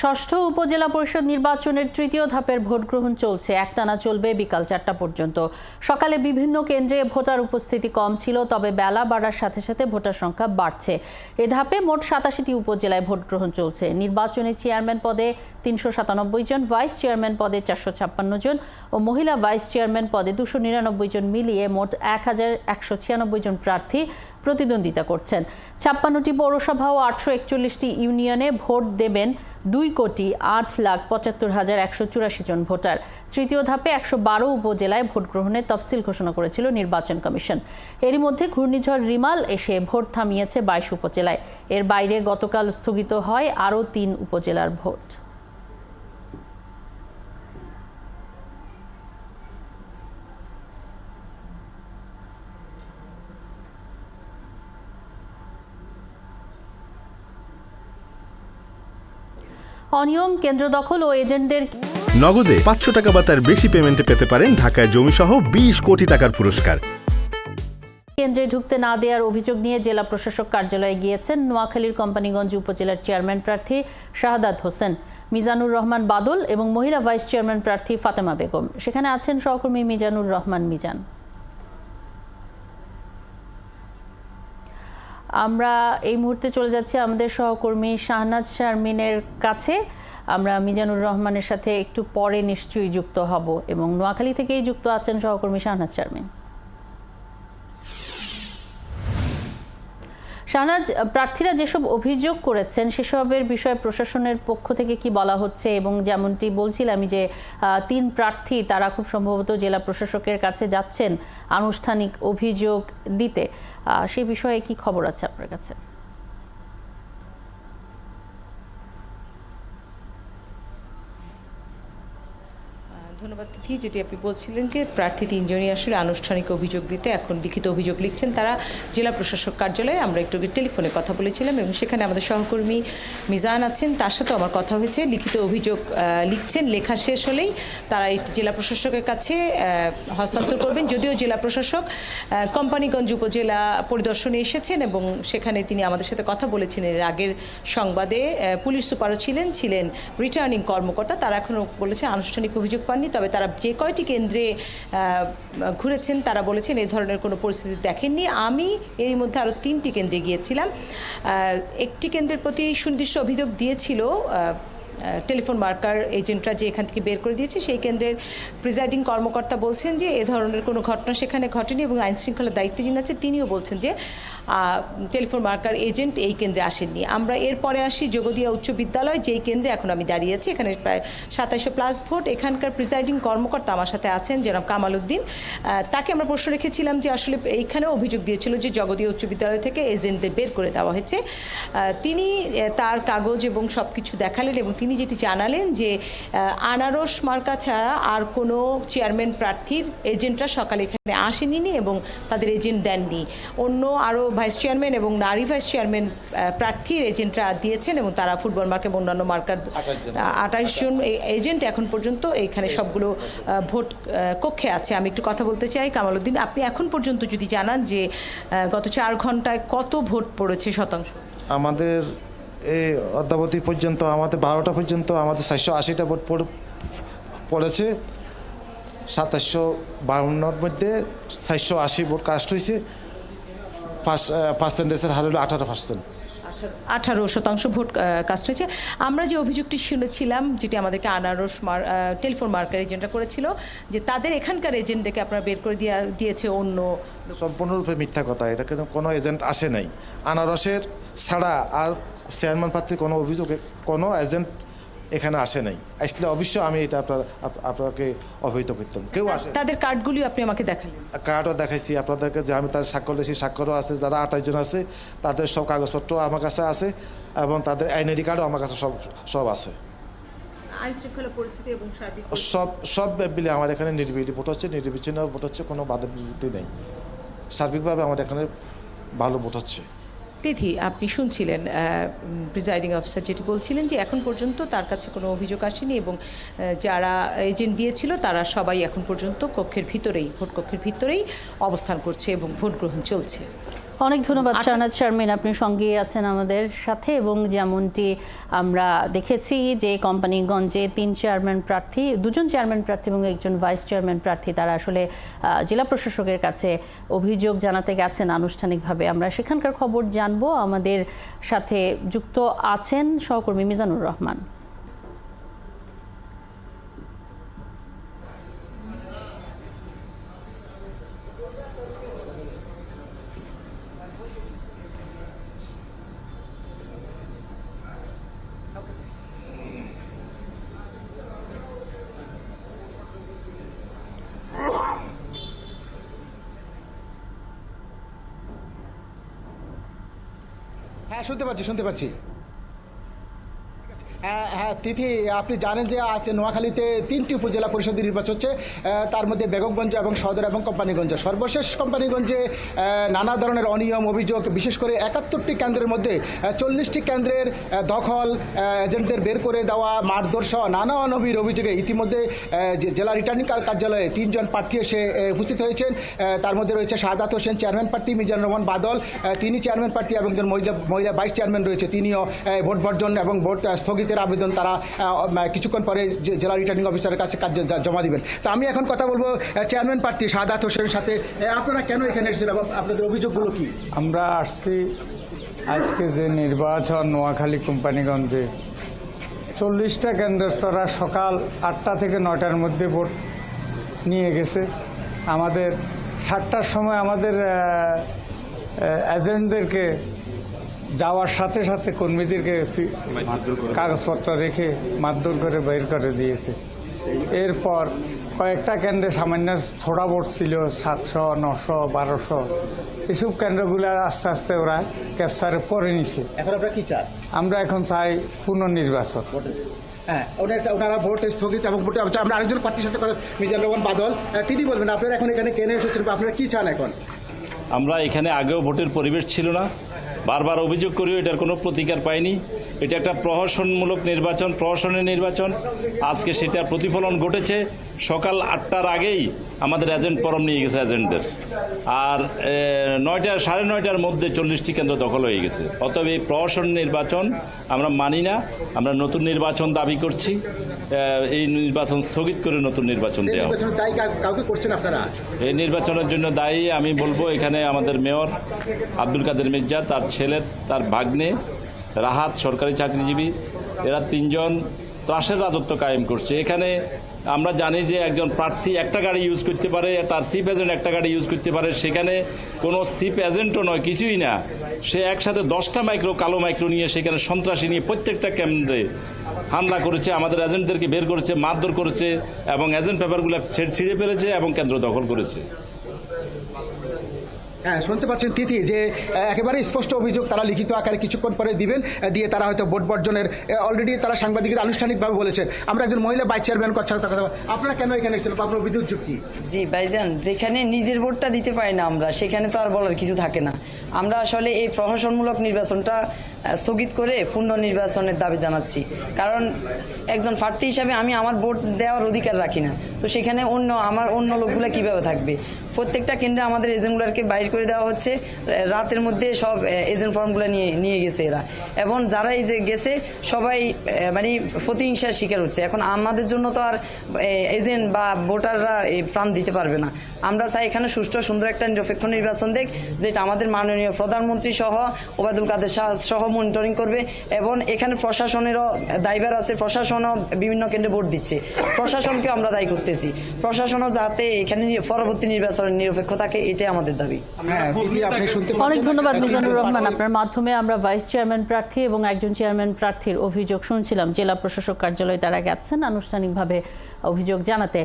ষষ্ঠ উপজেলা পরিষদ নির্বাচনের তৃতীয় ধাপের ভোট গ্রহণ চলছে। একটানা চলবে বিকাল ৪টা পর্যন্ত। সকালে বিভিন্ন কেন্দ্রে ভোটার উপস্থিতি কম ছিল, তবে বেলা বাড়ার সাথে সাথে ভোটার সংখ্যা বাড়ছে। এ ধাপে মোট ৮৭টি উপজেলায় ভোট গ্রহণ চলছে। নির্বাচনে চেয়ারম্যান পদে ৩৯৭ জন, ভাইস চেয়ারম্যান পদে ৪৫৬ জন ও মহিলা ভাইস চেয়ারম্যান পদে ২৯৯ জন মিলিয়ে মোট ১১৯৬ জন প্রার্থী প্রতিদ্বন্দ্বিতা করছেন। ৫৬টি পৌরসভা ও ৮৪১টি ইউনিয়নে ভোট দেবেন ২,৮,৭৫,১৮৪ জন ভোটার। তৃতীয় ধাপে ১১২ উপজেলায় ভোট গ্রহণের তফসিল ঘোষণা করেছিল নির্বাচন কমিশন। এরই মধ্যে ঘূর্ণিঝড় রিমাল এসে ভোট থামিয়েছে ২২ উপজেলায়। এর বাইরে গতকাল স্থগিত হয় আরও ৩ উপজেলার ভোট। অনিয়ম, কেন্দ্র দখল ও এজেন্টদের নগদে ৫০০ টাকা বা তার বেশি পেমেন্টে পেতে পারেন ঢাকায় জমিসহ ২০ কোটি টাকার পুরস্কার। কেন্দ্রে ঢুকতে না দেওয়ার অভিযোগ নিয়ে জেলা প্রশাসক কার্যালয়ে গিয়েছেন নোয়াখালীর কোম্পানিগঞ্জ উপজেলার চেয়ারম্যান প্রার্থী শাহাদাত হোসেন, মিজানুর রহমান বাদল এবং মহিলা ভাইস চেয়ারম্যান প্রার্থী ফাতেমা বেগম। সেখানে আছেন সহকর্মী মিজানুর রহমান মিজান। আমরা এই মুহূর্তে চলে যাচ্ছি আমাদের সহকর্মী শাহনাজ শারমিনের কাছে। আমরা মিজানুর রহমানের সাথে একটু পরে নিশ্চয়ই যুক্ত হব এবং নোয়াখালী থেকেই যুক্ত আছেন সহকর্মী শাহনাজ শারমিন। শাহনাজ, প্রার্থীরা যেসব অভিযোগ করেছেন সেসবের বিষয়ে প্রশাসনের পক্ষ থেকে কি বলা হচ্ছে? এবং যেমনটি বলছিলাম যে ৩ প্রার্থী তারা খুব সম্ভবত জেলা প্রশাসকের কাছে যাচ্ছেন আনুষ্ঠানিক অভিযোগ দিতে, সেই বিষয়ে কি খবর আছে আপনার কাছে? ধন্যবাদ তিথি। যেটি আপনি বলছিলেন যে প্রার্থী ৩ জনই আসলে আনুষ্ঠানিক অভিযোগ দিতে এখন লিখিত অভিযোগ লিখছেন তারা জেলা প্রশাসক কার্যালয়ে। আমরা একটু টেলিফোনে কথা বলেছিলাম এবং সেখানে আমাদের সহকর্মী মিজান আছেন, তার সাথে আমার কথা হয়েছে। লিখিত অভিযোগ লিখছেন, লেখা শেষ হলেই তারা এই জেলা প্রশাসকের কাছে হস্তান্তর করবেন। যদিও জেলা প্রশাসক কোম্পানিগঞ্জ উপজেলা পরিদর্শনে এসেছেন এবং সেখানে তিনি আমাদের সাথে কথা বলেছেন। এর আগের সংবাদে পুলিশ সুপারও ছিলেন রিটার্নিং কর্মকর্তা। তারা এখনও বলেছে আনুষ্ঠানিক অভিযোগ পাননি, তবে তারা যে কয়টি কেন্দ্রে ঘুরেছেন তারা বলেছেন এই ধরনের কোনো পরিস্থিতি দেখেননি। আমি এর মধ্যে আরও 3টি কেন্দ্রে গিয়েছিলাম। একটি কেন্দ্রের প্রতি সুনির্দিষ্ট অভিযোগ দিয়েছিল টেলিফোন মার্কার এজেন্টরা, যে এখান থেকে বের করে দিয়েছে। সেই কেন্দ্রের প্রিজাইডিং কর্মকর্তা বলছেন যে এ ধরনের কোনো ঘটনা সেখানে ঘটেনি এবং আইনশৃঙ্খলা দায়িত্বে যিনি আছে তিনিও বলছেন যে টেলিফোন মার্কার এজেন্ট এই কেন্দ্রে আসেননি। আমরা এরপরে আসি যোগদিয়া উচ্চ বিদ্যালয়, যেই কেন্দ্রে এখন আমি দাঁড়িয়ে আছি। এখানে প্রায় ২৭০০+ ভোট। এখানকার প্রিজাইডিং কর্মকর্তা আমার সাথে আছেন জনাব কামাল উদ্দিন। তাকে আমরা প্রশ্ন রেখেছিলাম যে আসলে এইখানেও অভিযোগ দিয়েছিল যে জগদিয়া উচ্চ বিদ্যালয় থেকে এজেন্টদের বের করে দেওয়া হয়েছে। তিনি তার কাগজ এবং সব কিছু দেখালেন এবং তিনি যেটি জানালেন যে আনারস মার্কা ছাড়া আর কোনো চেয়ারম্যান প্রার্থীর এজেন্টরা সকালে এখানে আসেনি এবং তাদের এজেন্ট দেননি। অন্য আরও ভাইস চেয়ারম্যান এবং নারী ভাইস চেয়ারম্যান প্রার্থীর এজেন্টরা দিয়েছেন এবং তারা ফুটবল মার্কা এবং অন্যান্য মার্কার ২৮ জন এজেন্ট এখন পর্যন্ত এখানে সবগুলো ভোট কক্ষে আছে। আমি একটু কথা বলতে চাই কামাল উদ্দিন, আপনি এখন পর্যন্ত যদি জানান যে গত ৪ ঘন্টায় কত ভোট পড়েছে শতাংশ? আমাদের এই অদ্যাবধি পর্যন্ত আমাদের 12টা পর্যন্ত আমাদের ৪৮০টা ভোট পড়েছে। ২৭৫২-র মধ্যে ৪৮০ ভোট কাস্ট হয়েছে। পার্সেন্টেজের হার হলো 18%। 18% ভোট কাস্ট হয়েছে। আমরা যে অভিযোগটি শুনেছিলাম, যেটি আমাদেরকে আনারস টেলিফোন মার্কার এজেন্টরা করেছিল, যে তাদের এখানকার এজেন্টদেরকে আপনারা বের করে দিয়েছে অন্য। সম্পূর্ণরূপে মিথ্যা কথা। এটা কিন্তু কোনো এজেন্ট আসে নাই। আনারসের ছাড়া আর চেয়ারম্যান প্রার্থীর কোনো অভিযোগে কোনো এজেন্ট এখানে আসে নাই। আসলে অবশ্যই আমি এটা আপনাকে অবহিত করতাম। কেউ আসে। তাদের কার্ডগুলি আপনি আমাকে দেখালেন? কার্ডও দেখাইছি আপনাদেরকে, যে আমি তাদের স্বাক্ষর দিয়েছি, স্বাক্ষরও আছে। যারা ২৮ জন আছে তাদের সব কাগজপত্র আমার কাছে আছে এবং তাদের আইডেন্টি কার্ডও আমার কাছে সব আছে। আইনশৃঙ্খলা পরিস্থিতি এবং সব মিলে আমার এখানে নির্বিঘ্ন ভোট হচ্ছে, নির্বিচ্ছিন্ন ভোট হচ্ছে, কোনো বাধা বিপত্তি নেই। সার্বিকভাবে আমাদের এখানে ভালো ভোট হচ্ছে। তিথি, আপনি শুনছিলেন প্রিজাইডিং অফিসার যেটি বলছিলেন যে এখন পর্যন্ত তার কাছে কোনো অভিযোগ আসেনি এবং যারা এজেন্ট দিয়েছিল তারা সবাই এখন পর্যন্ত কক্ষের ভিতরেই ভোট কক্ষের ভিতরেই অবস্থান করছে এবং ভোট গ্রহণ চলছে। অনেক ধন্যবাদ শাহনাজ শারমিন, আপনি সঙ্গে আছেন আমাদের সাথে। এবং যেমনটি আমরা দেখেছি যে কোম্পানিগঞ্জে 2জন চেয়ারম্যান প্রার্থী এবং একজন ভাইস চেয়ারম্যান প্রার্থী তারা আসলে জেলা প্রশাসকের কাছে অভিযোগ জানাতে গেছেন আনুষ্ঠানিকভাবে। আমরা সেখানকার খবর জানবো। আমাদের সাথে যুক্ত আছেন সহকর্মী মিজানুর রহমান। হ্যাঁ, শুনতে পাচ্ছি। হ্যাঁ তিথি, আপনি জানেন যে আজ নোয়াখালীতে 3টি উপজেলা পরিষদের নির্বাচন হচ্ছে, তার মধ্যে বেগমগঞ্জ এবং সদর এবং কোম্পানিগঞ্জ। সর্বশেষ কোম্পানিগঞ্জে নানা ধরনের অনিয়ম অভিযোগ, বিশেষ করে 71টি কেন্দ্রের মধ্যে 40টি কেন্দ্রের দখল, এজেন্টদের বের করে দেওয়া, মারধর সহ নানা অনবির অভিযোগে ইতিমধ্যে জেলা রিটার্নিং কার্যালয়ে 3জন প্রার্থী এসে উপস্থিত হয়েছেন। তার মধ্যে রয়েছে শাহাদাত হোসেন চেয়ারম্যান প্রার্থী, মিজানুর রহমান বাদল তিনি চেয়ারম্যান প্রার্থী এবং একজন মহিলা ভাইস চেয়ারম্যান রয়েছে, তিনিও ভোট বর্জন এবং ভোট স্থগিতের আবেদন তারা কিছুক্ষণ পরে জেলা রিটার্নিং অফিসারের কাছে কাজ জমা দিবেন। তো আমি এখন কথা বলবো চেয়ারম্যান প্রার্থী শাহাদাত হোসেনের সাথে। আপনারা কেন এখানে এসেছেন এবং আপনাদের অভিযোগগুলো কি? আমরা আসছি আজকে যে নির্বাচন নোয়াখালী কোম্পানিগঞ্জে 40টা কেন্দ্রের তারা সকাল 8টা থেকে 9টার মধ্যে ভোট নিয়ে গেছে। আমাদের 7টার সময় আমাদের এজেন্টদেরকে যাওয়ার সাথে সাথে কর্মীদেরকে কাগজপত্র রেখে মারধর করে বের করে দিয়েছে। এরপর কয়েকটা কেন্দ্রে সামান্য থোড়া ভোট ছিল, 700, 900, 1200, এসব কেন্দ্রগুলো আস্তে আস্তে ওরা ক্যাপচারে করে নিছে। এখন আপনারা কি চান? আমরা এখন চাই পুনর্নির্বাচন। হ্যাঁ, ওনারা ভোট স্থগিত এবং ভোটে আমরা আরেকজন প্রার্থীর সাথে কথা, মিজানুর রহমান বাদল, তিনি বলবেন আপনারা এখন এখানে কেন এসেছেন বা আপনারা কি চান এখন? আমরা এখানে আগেও ভোটের পরিবেশ ছিল না, বারবার অভিযোগ করিও এটার কোনো প্রতিকার পাইনি। এটা একটা প্রহসনমূলক নির্বাচন, প্রহসনের নির্বাচন। আজকে সেটার প্রতিফলন ঘটেছে। সকাল 8টার আগেই আমাদের এজেন্ট ফরম নিয়ে গেছে এজেন্টদের, আর 9টা, 9:30টার মধ্যে 40টি কেন্দ্র দখল হয়ে গেছে। অতএব এই প্রহসন নির্বাচন আমরা মানি না। আমরা নতুন নির্বাচন দাবি করছি। এই নির্বাচন স্থগিত করে নতুন নির্বাচন দেওয়া। কাউকে করছেন আপনারা? এই নির্বাচনের জন্য দায়ী আমি বলবো এখানে আমাদের মেয়র আব্দুল কাদের মির্জা, তার ছেলে, তার ভাগ্নে রাহাত সরকারি চাকরিজীবী, এরা 3জন ত্রাসের রাজত্ব কায়েম করছে। এখানে আমরা জানি যে একজন প্রার্থী একটা গাড়ি ইউজ করতে পারে, তার চিফ এজেন্ট একটা গাড়ি ইউজ করতে পারে। সেখানে কোনো চিফ এজেন্টও নয়, কিছুই না। সে একসাথে 10টা মাইক্রো, কালো মাইক্রো নিয়ে সেখানে সন্ত্রাসী নিয়ে প্রত্যেকটা কেন্দ্রে হামলা করেছে, আমাদের এজেন্টদেরকে বের করেছে, মারধর করেছে এবং এজেন্ট পেপারগুলো ছিঁড়ে ফেলেছে এবং কেন্দ্র দখল করেছে। হ্যাঁ, শুনতে পাচ্ছেন তিথি যে একেবারে স্পষ্ট অভিযোগ তারা লিখিত আকারে কিছুক্ষণ পরে দিবেন, দিয়ে তারা হয়তো ভোট বর্জনের অলরেডি তারা সাংবাদিকদের আনুষ্ঠানিকভাবে বলেছেন। আমরা একজন মহিলা ভাইস চেয়ারম্যান কথা আপনারা কেন এখানে এসেছেন? আপনার অভিযোগ কি? জি ভাইজান, যেখানে নিজের ভোটটা দিতে পারি না আমরা, সেখানে তো আর বলার কিছু থাকে না। আমরা আসলে এই প্রহসনমূলক নির্বাচনটা স্থগিত করে পুনর্নির্বাচনের দাবি জানাচ্ছি। কারণ একজন প্রার্থী হিসাবে আমি আমার ভোট দেওয়ার অধিকার রাখি না, তো সেখানে অন্য লোকগুলো কিভাবে থাকবে? প্রত্যেকটা কেন্দ্রে আমাদের এজেন্টগুলোকে বাইর করে দেওয়া হচ্ছে। রাতের মধ্যে সব এজেন্ট ফর্মগুলো নিয়ে গেছে এরা, এবং যারা এই যে গেছে সবাই মানে প্রতিহিংসার শিকার হচ্ছে। এখন আমাদের জন্য তো আর এজেন্ট বা ভোটাররা প্রাণ দিতে পারবে না। আমরা চাই এখানে সুষ্ঠু সুন্দর একটা নিরপেক্ষ নির্বাচন দেখ, যেটা আমাদের মাননীয় প্রধানমন্ত্রী সহ ওবায়দুল কাদের সহ মনিটরিং করবে। এবং এখানে প্রশাসনেরও দায়ভার আছে, প্রশাসনও বিভিন্ন কেন্দ্রে ভোট দিচ্ছে, প্রশাসনকেও আমরা দায়ী করতেছি। প্রশাসনও যাতে এখানে পরবর্তী নির্বাচনের নিরপেক্ষ থাকে, এটাই আমাদের দাবি। অনেক ধন্যবাদ মিজানুর রহমান। আপনার মাধ্যমে আমরা ভাইস চেয়ারম্যান প্রার্থী এবং একজন চেয়ারম্যান প্রার্থীর অভিযোগ শুনছিলাম। জেলা প্রশাসক কার্যালয়ে তারা গেছেন আনুষ্ঠানিকভাবে অভিযোগ জানাতে।